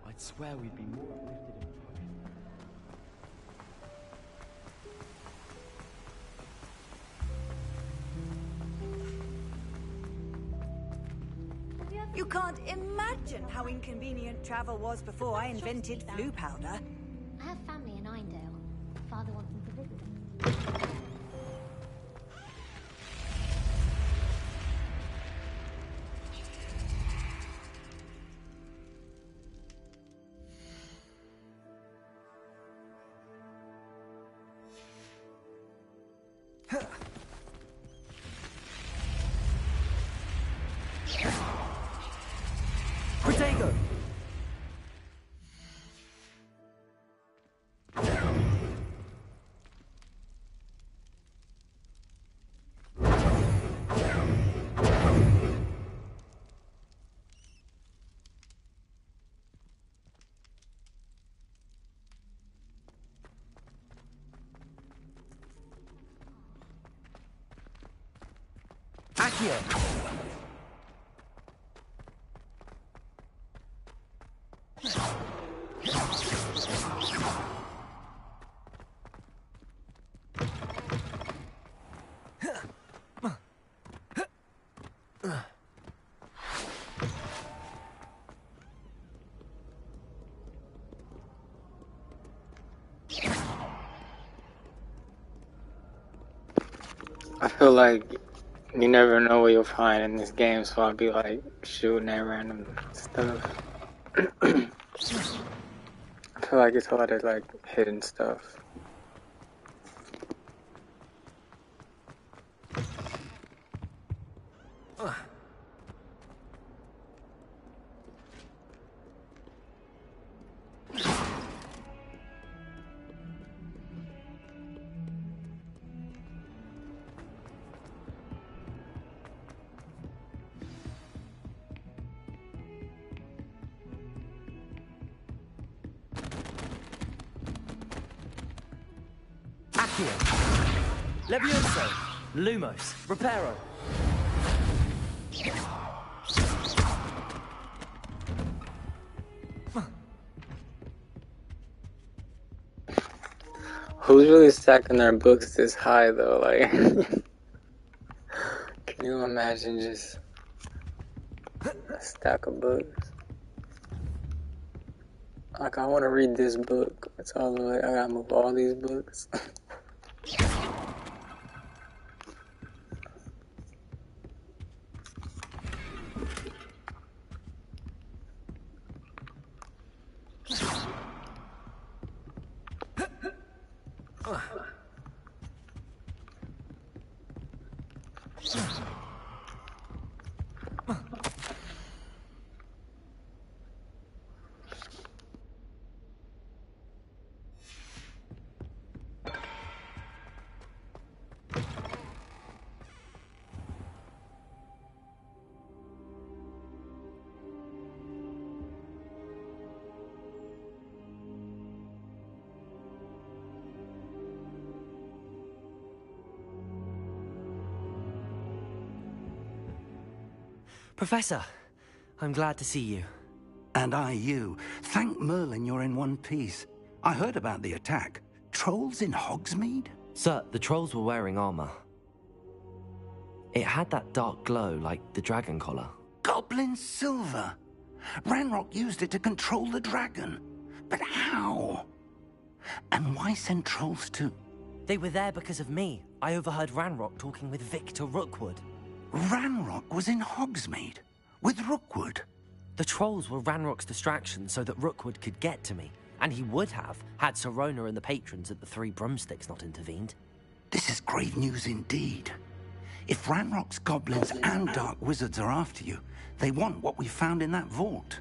I'd swear we'd be more uplifted in potions. You can't imagine how inconvenient travel was before I invented flu powder. I have family in Eindale. Father wants me to visit them. Accio! I feel like you never know what you'll find in this game, so I'll be like shooting at random stuff. I feel like it's a lot of like hidden stuff. Levioso, Lumos, Reparo. Who's really stacking their books this high though? Like, can you imagine just a stack of books? Like, I want to read this book. It's all the way. I gotta move all these books. Professor, I'm glad to see you. And I you. Thank Merlin you're in one piece. I heard about the attack. Trolls in Hogsmeade? Sir, the trolls were wearing armor. It had that dark glow like the dragon collar. Goblin silver. Ranrock used it to control the dragon. But how? And why send trolls to... They were there because of me. I overheard Ranrock talking with Victor Rookwood. Ranrock was in Hogsmeade? With Rookwood? The trolls were Ranrock's distraction so that Rookwood could get to me. And he would have, had Sirona and the patrons at the Three Broomsticks not intervened. This is grave news indeed. If Ranrock's goblins and dark wizards are after you, they want what we found in that vault.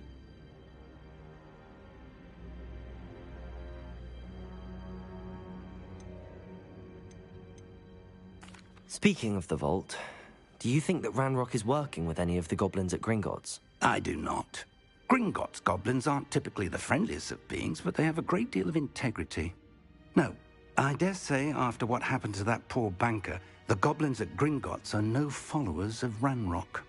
Speaking of the vault, do you think that Ranrock is working with any of the goblins at Gringotts? I do not. Gringotts goblins aren't typically the friendliest of beings, but they have a great deal of integrity. No, I dare say after what happened to that poor banker, the goblins at Gringotts are no followers of Ranrock.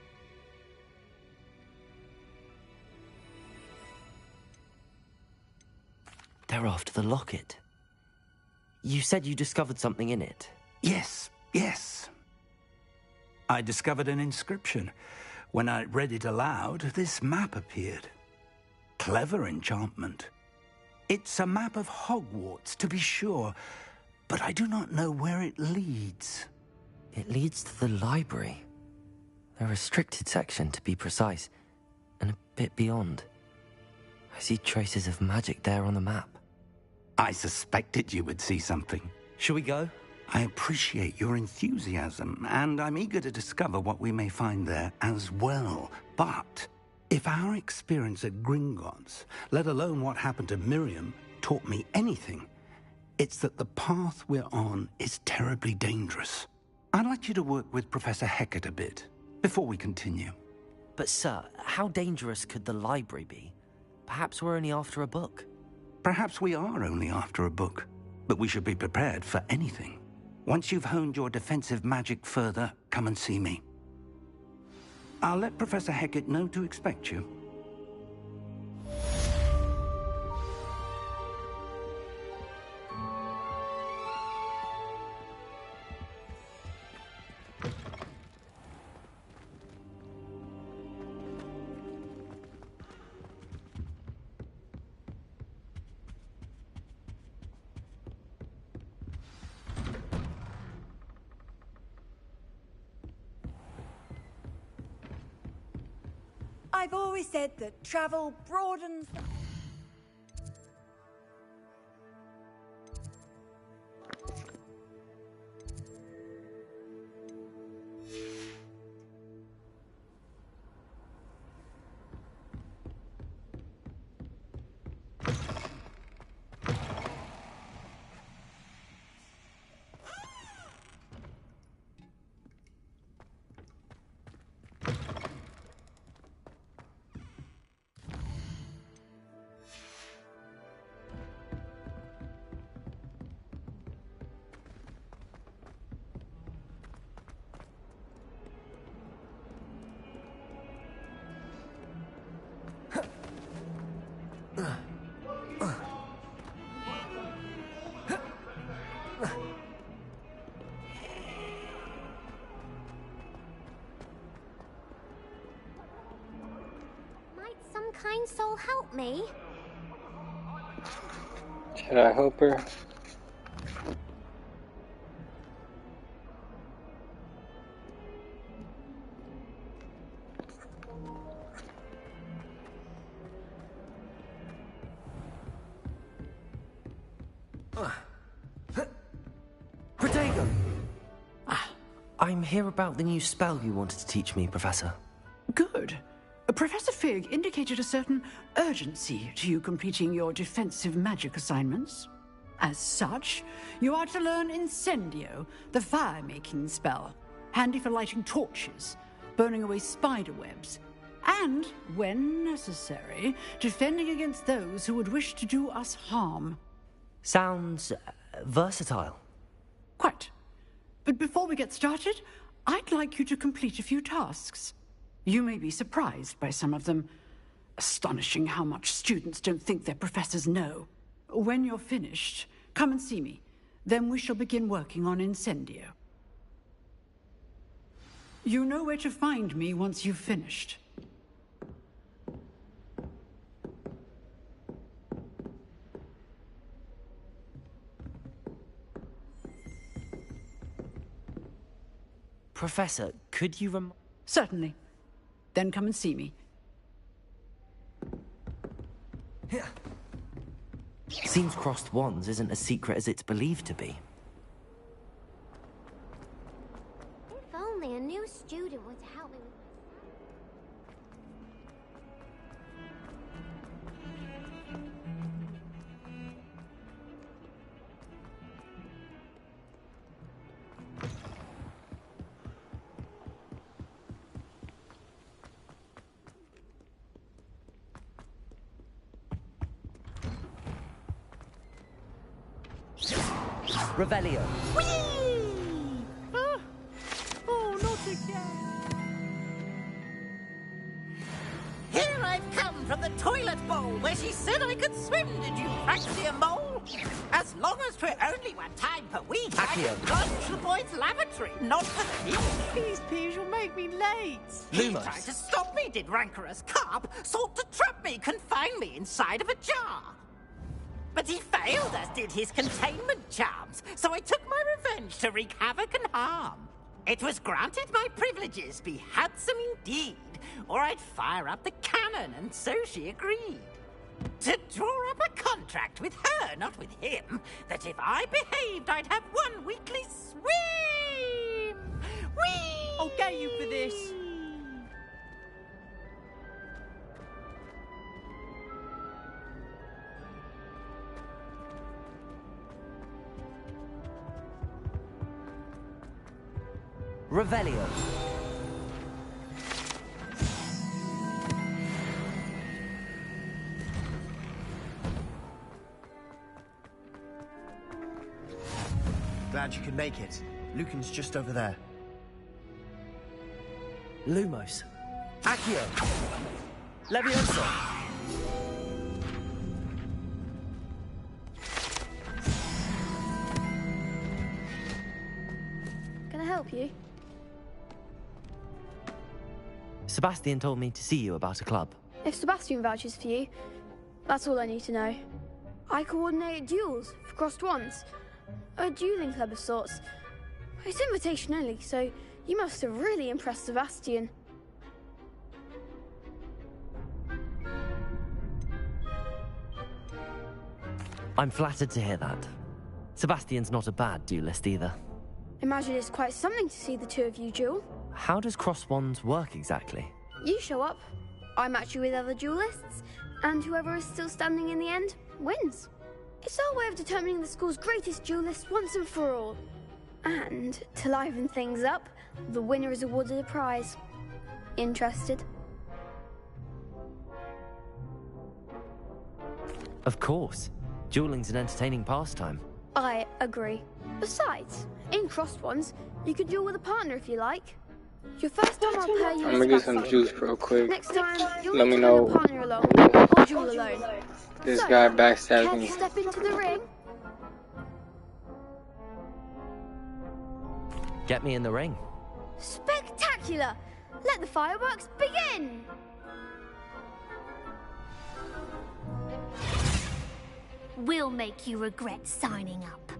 They're after the locket. You said you discovered something in it. Yes. I discovered an inscription. When I read it aloud, this map appeared. Clever enchantment. It's a map of Hogwarts, to be sure, but I do not know where it leads. It leads to the library. The restricted section, to be precise, and a bit beyond. I see traces of magic there on the map. I suspected you would see something. Shall we go? I appreciate your enthusiasm, and I'm eager to discover what we may find there as well. But if our experience at Gringotts, let alone what happened to Miriam, taught me anything, it's that the path we're on is terribly dangerous. I'd like you to work with Professor Hecat a bit before we continue. But sir, how dangerous could the library be? Perhaps we're only after a book. Perhaps we are only after a book, but we should be prepared for anything. Once you've honed your defensive magic further, come and see me. I'll let Professor Hecat know to expect you. I've always said that travel broadens the... Some kind soul help me. Should I help her? Protego! I'm here about the new spell you wanted to teach me, Professor. Good. Professor Fig indicated a certain urgency to you completing your defensive magic assignments. As such, you are to learn Incendio, the fire-making spell, handy for lighting torches, burning away spider webs, and, when necessary, defending against those who would wish to do us harm. Sounds versatile. Quite. But before we get started, I'd like you to complete a few tasks. You may be surprised by some of them. Astonishing how much students don't think their professors know. When you're finished, come and see me. Then we shall begin working on Incendio. You know where to find me once you've finished. Professor, could you Certainly. Then come and see me. Seems crossed wands isn't as secret as it's believed to be. If only a new student would help me with Revelio. Oh, not again. Here I've come from the toilet bowl where she said I could swim, did you practically a mole? As long as 'twere only one time per week, I could plunge the boy's lavatory, not for me. Please, Piers, you'll make me late. He tried to stop me, did rancorous carp, sought to trap me, confine me inside of a jar. But he failed, as did his containment charms, so I took my revenge to wreak havoc and harm. It was granted my privileges be handsome indeed, or I'd fire up the cannon, and so she agreed. To draw up a contract with her, not with him, that if I behaved, I'd have one weekly swim! Whee! I'll get you for this. Revelio. Glad you could make it. Lucan's just over there. Lumos, Accio. Levioso. Can I help you? Sebastian told me to see you about a club. If Sebastian vouches for you, that's all I need to know. I coordinate duels for crossed wands. A dueling club of sorts. It's invitation only, so you must have really impressed Sebastian. I'm flattered to hear that. Sebastian's not a bad duelist either. Imagine it's quite something to see the two of you duel. How does cross wands work exactly? You show up, I match you with other duelists, and whoever is still standing in the end wins. It's our way of determining the school's greatest duelist once and for all. And to liven things up, the winner is awarded a prize. Interested? Of course. Dueling's an entertaining pastime. I agree. Besides, in crossed ones, you can duel with a partner if you like. Your first time I'll pair you I'm gonna get some juice real quick. Next time, you'll Let me know. a partner along, or duel alone. This So, guy care backstabbed to me. step into the ring? Get me in the ring. Spectacular! Let the fireworks begin! We'll make you regret signing up.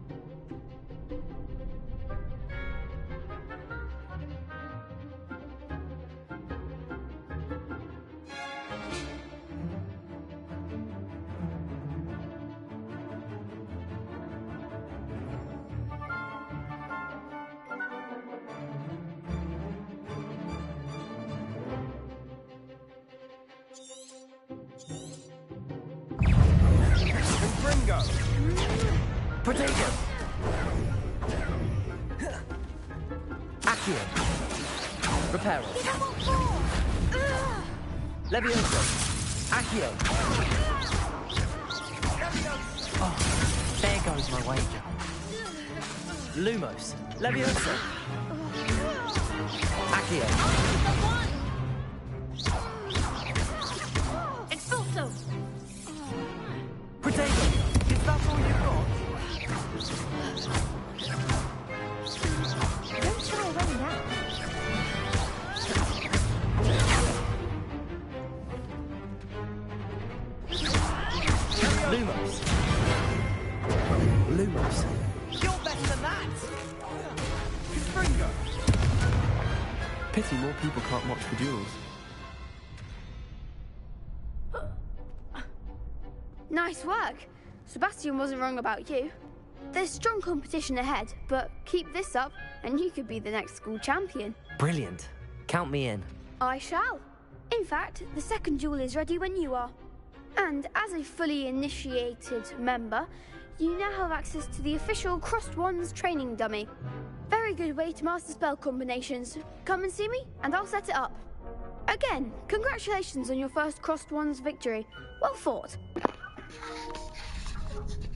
Confringo. Potato. Accio. Reparo. Levioso. Accio. Oh, there goes my wager. Lumos. Levioso. Accio. Expulso. Potato. Is that all you got? Don't try running out. Lumos. Lumos. You're better than that. Confringo. Pity more people can't watch the duels. Nice work. Sebastian wasn't wrong about you. There's strong competition ahead, but keep this up and you could be the next school champion. Brilliant. Count me in. I shall. In fact, the second duel is ready when you are. And as a fully initiated member, you now have access to the official Crossed Wands training dummy. Very good way to master spell combinations. Come and see me, and I'll set it up. Again, congratulations on your first Crossed Wands victory. Well fought.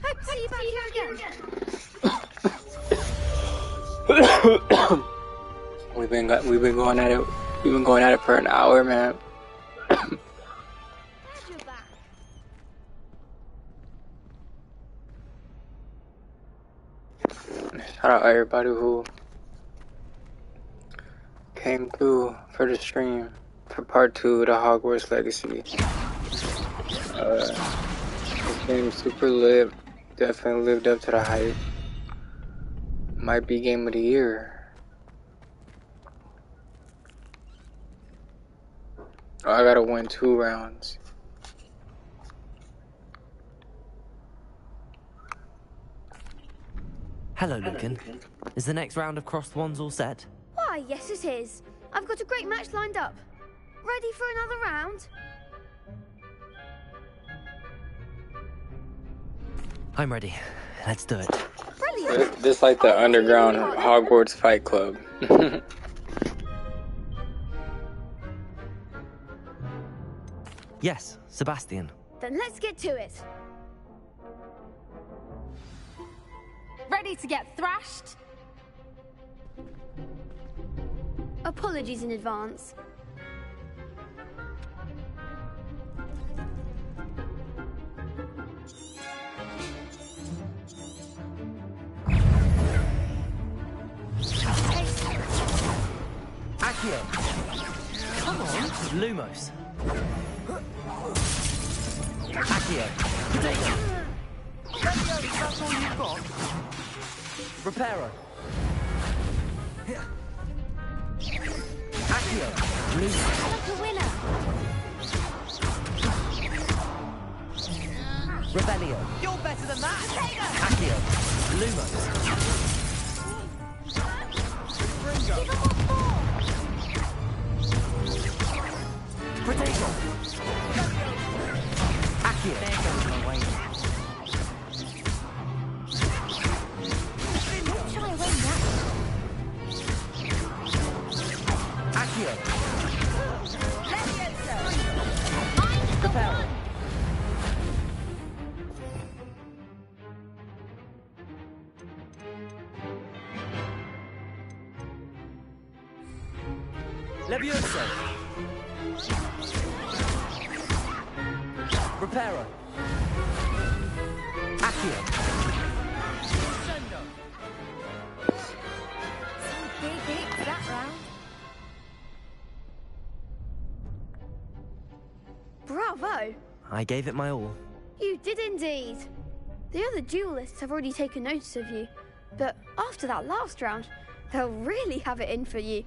Hope to see you back here again. We've been going at it. We've been going at it for an hour, man. Shout out everybody who came through for the stream for part 2 of the Hogwarts Legacy. This game's super lit. Definitely lived up to the hype. Might be game of the year. Oh, I gotta win 2 rounds. Hello, Lucan. Is the next round of Crossed Wands all set? Why, yes it is. I've got a great match lined up. Ready for another round? I'm ready. Let's do it. Brilliant. This like the underground Hogwarts fight club. Yes, Sebastian. Then let's get to it. Ready to get thrashed? Apologies in advance. Accio. Come on. Lumos. Accio. Levio, is that all you've got? Reparo. Accio. Lumos. Look, a winner! Rebellio. You're better than that! Accio. Lumos. Give him what for! Protego. Accio. There goes my way. Don't shy away now. Accio. Mine's the Reparo. one! Levioso. Reparo. Accio. Some big hits that round. Bravo! I gave it my all. You did indeed. The other duelists have already taken notice of you, but after that last round, they'll really have it in for you.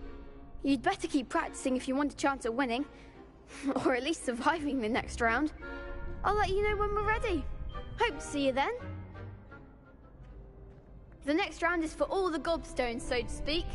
You'd better keep practicing if you want a chance at winning, or at least surviving the next round. I'll let you know when we're ready. Hope to see you then. The next round is for all the gobstones, so to speak.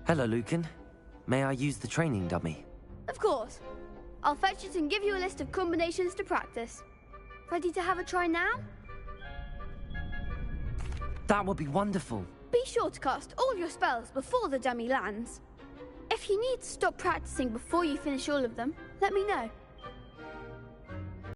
Hello, Lucan. May I use the training dummy? Of course. I'll fetch it and give you a list of combinations to practice. Ready to have a try now? That would be wonderful. Be sure to cast all your spells before the dummy lands. If you need to stop practicing before you finish all of them, let me know.